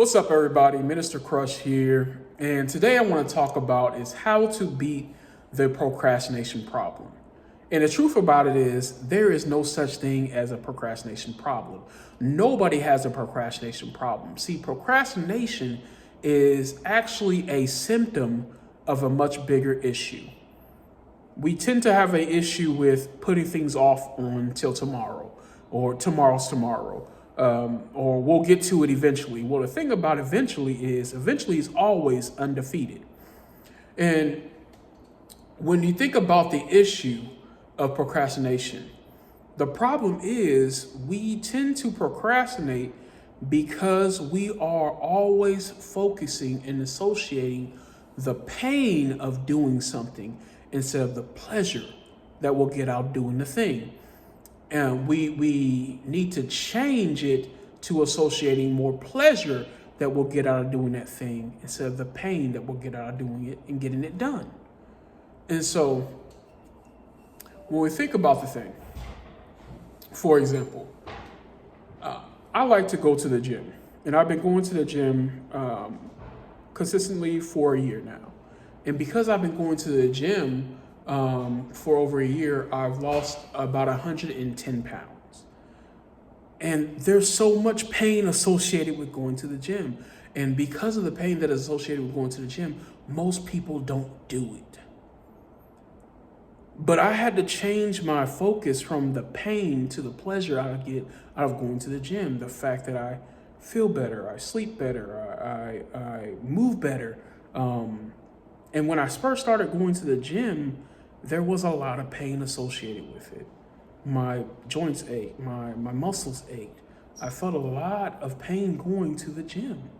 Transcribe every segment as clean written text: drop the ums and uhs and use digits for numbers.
What's up, everybody? Minister Crush here. And today I want to talk about is how to beat the procrastination problem. And the truth about it is there is no such thing as a procrastination problem. Nobody has a procrastination problem. See, procrastination is actually a symptom of a much bigger issue. We tend to have an issue with putting things off until tomorrow or tomorrow's tomorrow. Or we'll get to it eventually. Well, the thing about eventually is always undefeated. And when you think about the issue of procrastination, the problem is we tend to procrastinate because we are always focusing and associating the pain of doing something instead of the pleasure that we'll get out doing the thing. And we need to change it to associating more pleasure that we'll get out of doing that thing instead of the pain that we'll get out of doing it and getting it done. And so when we think about the thing, for example, I like to go to the gym. And I've been going to the gym consistently for a year now. And because I've been going to the gym for over a year, I've lost about 110 pounds. And there's so much pain associated with going to the gym. And because of the pain that is associated with going to the gym, most people don't do it. But I had to change my focus from the pain to the pleasure I get out of going to the gym. The fact that I feel better, I sleep better, I move better. And when I first started going to the gym, there was a lot of pain associated with it. My joints ached, my muscles ached. I felt a lot of pain going to the gym.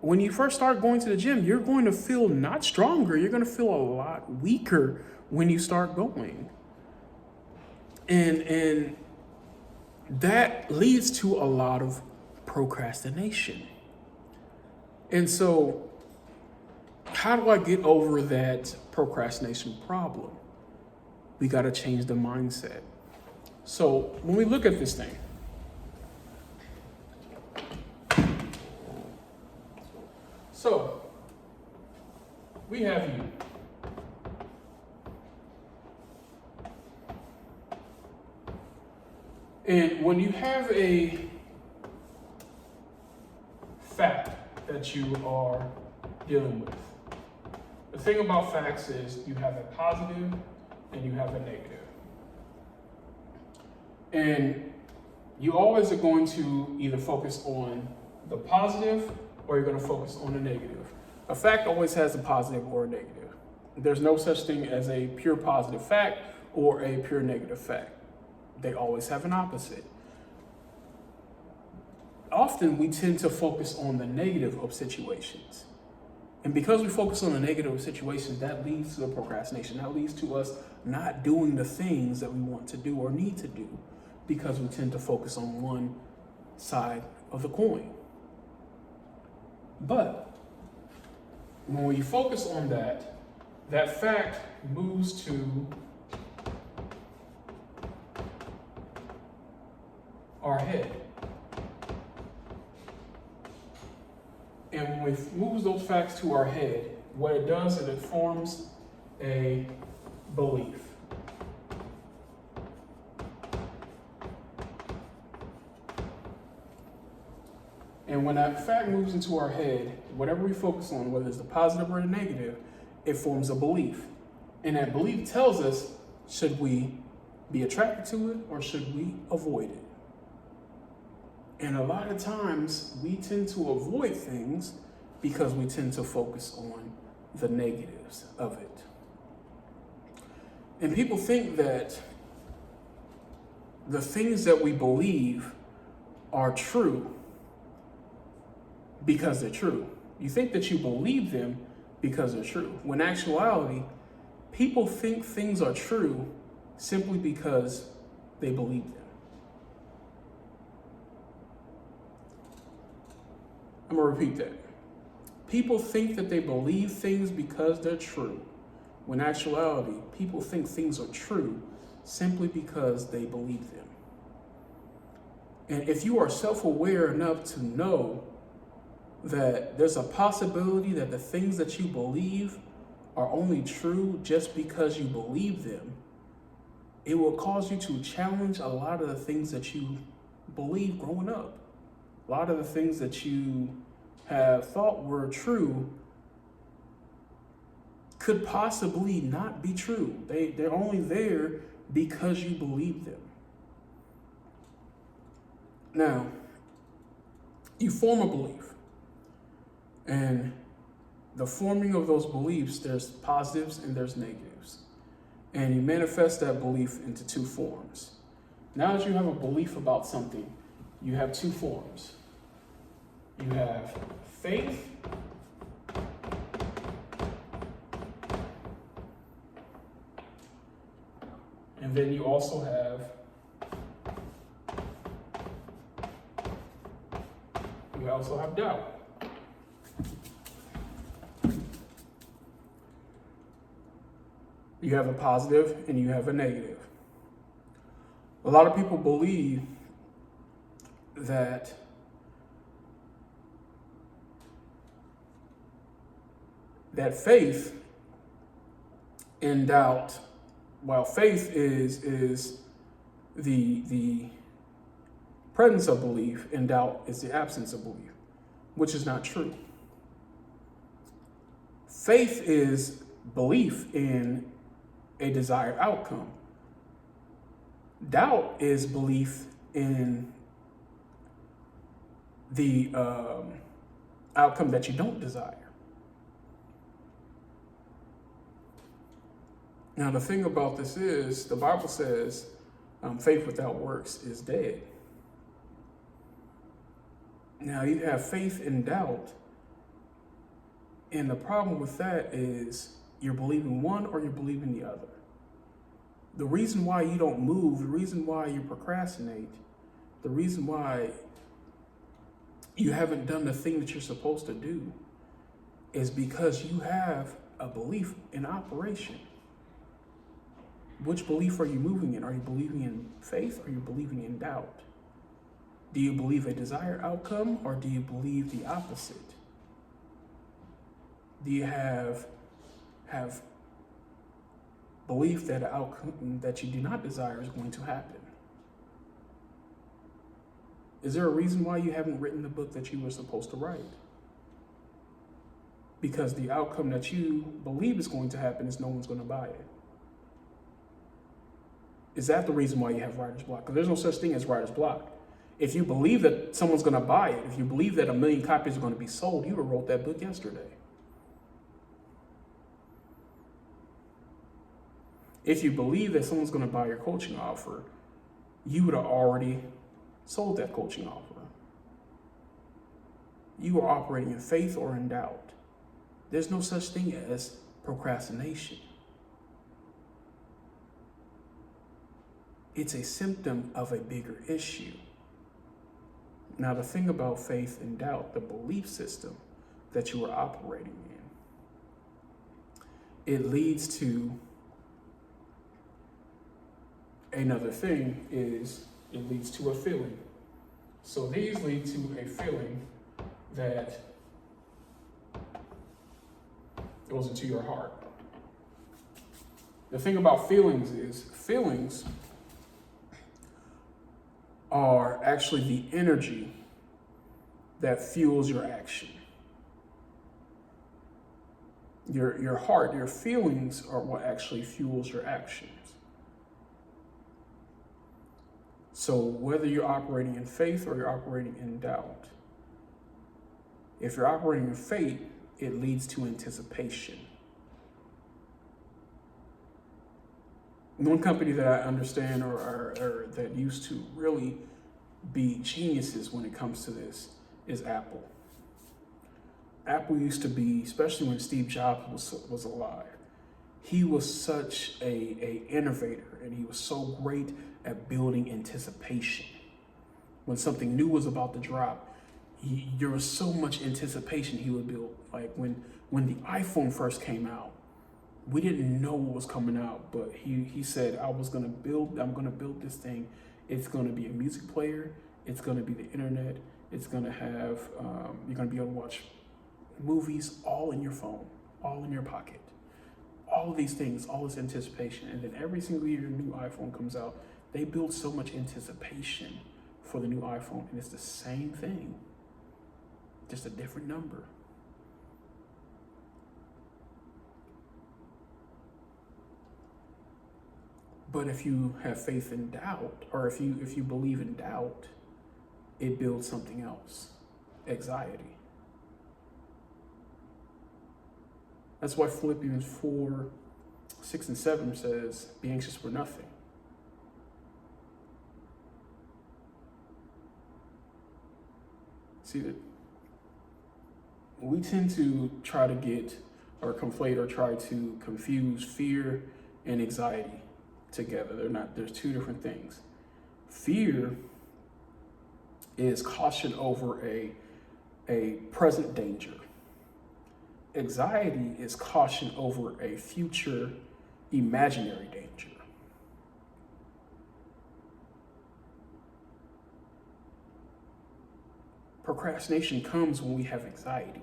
When you first start going to the gym, you're going to feel not stronger, you're going to feel a lot weaker when you start going. And that leads to a lot of procrastination. And so how do I get over that procrastination problem? We got to change the mindset. So when we look at this thing, so we have you. And when you have a fact that you are dealing with, the thing about facts is you have a positive and you have a negative. And you always are going to either focus on the positive or you're going to focus on the negative. A fact always has a positive or a negative. There's no such thing as a pure positive fact or a pure negative fact. They always have an opposite. Often we tend to focus on the negative of situations. And because we focus on the negative situations, that leads to the procrastination. That leads to us not doing the things that we want to do or need to do because we tend to focus on one side of the coin. But when we focus on that, that fact moves to our head. And when we move those facts to our head, what it does is it forms a belief. And when that fact moves into our head, whatever we focus on, whether it's the positive or the negative, it forms a belief. And that belief tells us, should we be attracted to it or should we avoid it? And a lot of times we tend to avoid things because we tend to focus on the negatives of it. And people think that the things that we believe are true because they're true. You think that you believe them because they're true. When in actuality, people think things are true simply because they believe them. I'm going to repeat that. People think that they believe things because they're true. When in actuality, people think things are true simply because they believe them. And if you are self-aware enough to know that there's a possibility that the things that you believe are only true just because you believe them, it will cause you to challenge a lot of the things that you believe growing up. A lot of the things that you have thought were true could possibly not be true. They're only there because you believe them. Now, you form a belief, and the forming of those beliefs, there's positives and there's negatives. And you manifest that belief into two forms. Now that you have a belief about something, you have two forms. You have faith and then you also have doubt. You have a positive and you have a negative. A lot of people believe that faith and doubt, well, faith is the presence of belief, and doubt is the absence of belief, which is not true. Faith is belief in a desired outcome. Doubt is belief in the outcome that you don't desire. Now, the thing about this is, the Bible says faith without works is dead. Now, you have faith and doubt, and the problem with that is you're believing one or you're believing the other. The reason why you don't move, the reason why you procrastinate, the reason why you haven't done the thing that you're supposed to do is because you have a belief in operation. Which belief are you moving in? Are you believing in faith or are you believing in doubt? Do you believe a desired outcome or do you believe the opposite? Do you have belief that an outcome that you do not desire is going to happen? Is there a reason why you haven't written the book that you were supposed to write? Because the outcome that you believe is going to happen is no one's going to buy it. Is that the reason why you have writer's block? Because there's no such thing as writer's block. If you believe that someone's going to buy it, if you believe that 1 million copies are going to be sold, you would have wrote that book yesterday. If you believe that someone's going to buy your coaching offer, you would have already sold that coaching offer. You are operating in faith or in doubt. There's no such thing as procrastination. It's a symptom of a bigger issue. Now, the thing about faith and doubt, the belief system that you are operating in, it leads to another thing is it leads to a feeling. So these lead to a feeling that goes into your heart. The thing about feelings is feelings are actually the energy that fuels your action. Your heart, your feelings are what actually fuels your actions. So whether you're operating in faith or you're operating in doubt, if you're operating in faith, it leads to anticipation. One company that I understand or that used to really be geniuses when it comes to this is Apple. Apple used to be, especially when Steve Jobs was alive, he was such a innovator, and he was so great at building anticipation. When something new was about to drop, there was so much anticipation he would build. Like when the iPhone first came out, we didn't know what was coming out, but he said, I'm gonna build this thing. It's gonna be a music player. It's going to be the internet. It's going to have, you're going to be able to watch movies all in your phone, all in your pocket. All of these things, all this anticipation. And then every single year a new iPhone comes out, they build so much anticipation for the new iPhone. And it's the same thing, just a different number. But if you have faith in doubt, or if you believe in doubt, it builds something else, anxiety. That's why Philippians 4, 6, and 7 says, be anxious for nothing. See, that we tend to try to get, or conflate, or try to confuse fear and anxiety together. They're not, there's two different things. Fear is caution over a present danger. Anxiety is caution over a future imaginary danger. Procrastination comes when we have anxiety.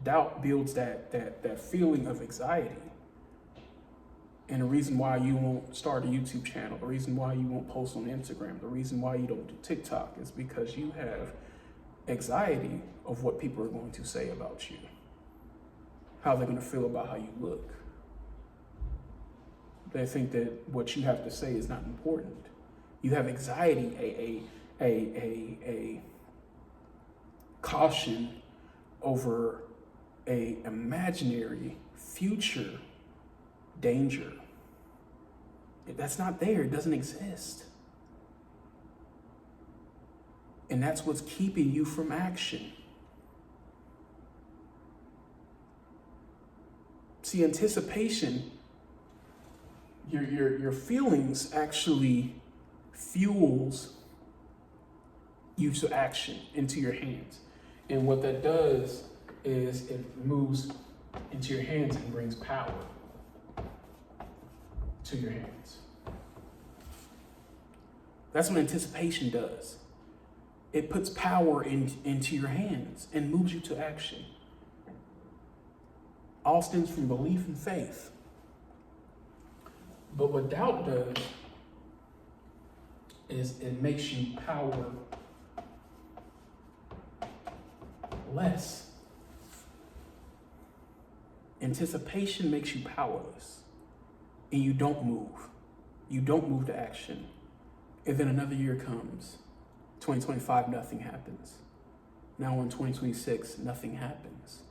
Doubt builds that feeling of anxiety. And the reason why you won't start a YouTube channel, the reason why you won't post on Instagram, the reason why you don't do TikTok is because you have anxiety of what people are going to say about you, how they're going to feel about how you look. They think that what you have to say is not important. You have anxiety, a caution over a imaginary future danger. That's not there. It doesn't exist. And that's what's keeping you from action. See, anticipation, your feelings actually fuels you to action, into your hands. And what that does is it moves into your hands and brings power to your hands. That's what anticipation does. It puts power into your hands and moves you to action. All stems from belief and faith. But what doubt does is it makes you power less. Anticipation makes you powerless, and you don't move. You don't move to action. And then another year comes. 2025, nothing happens. Now in 2026, nothing happens.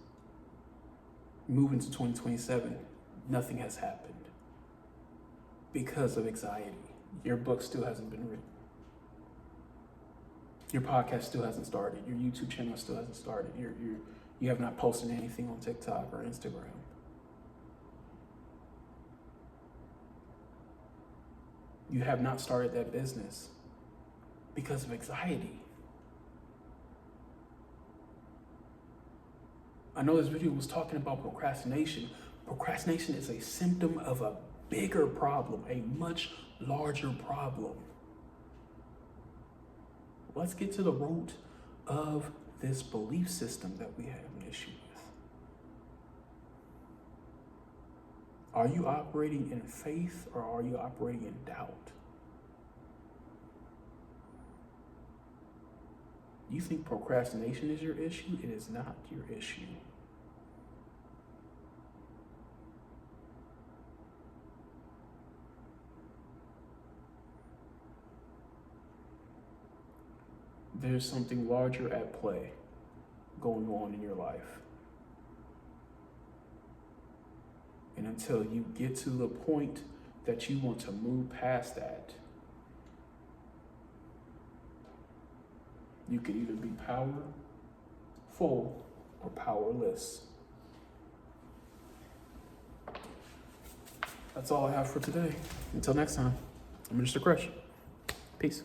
Move into 2027, nothing has happened because of anxiety. Your book still hasn't been written. Your podcast still hasn't started. Your YouTube channel still hasn't started. You have not posted anything on TikTok or Instagram. You have not started that business because of anxiety. I know this video was talking about procrastination. Procrastination is a symptom of a bigger problem, a much larger problem. Let's get to the root of this belief system that we have an issue with. Are you operating in faith or are you operating in doubt? You think procrastination is your issue? It is not your issue. There's something larger at play going on in your life. And until you get to the point that you want to move past that, you can either be powerful or powerless. That's all I have for today. Until next time, I'm Mr. Crush. Peace.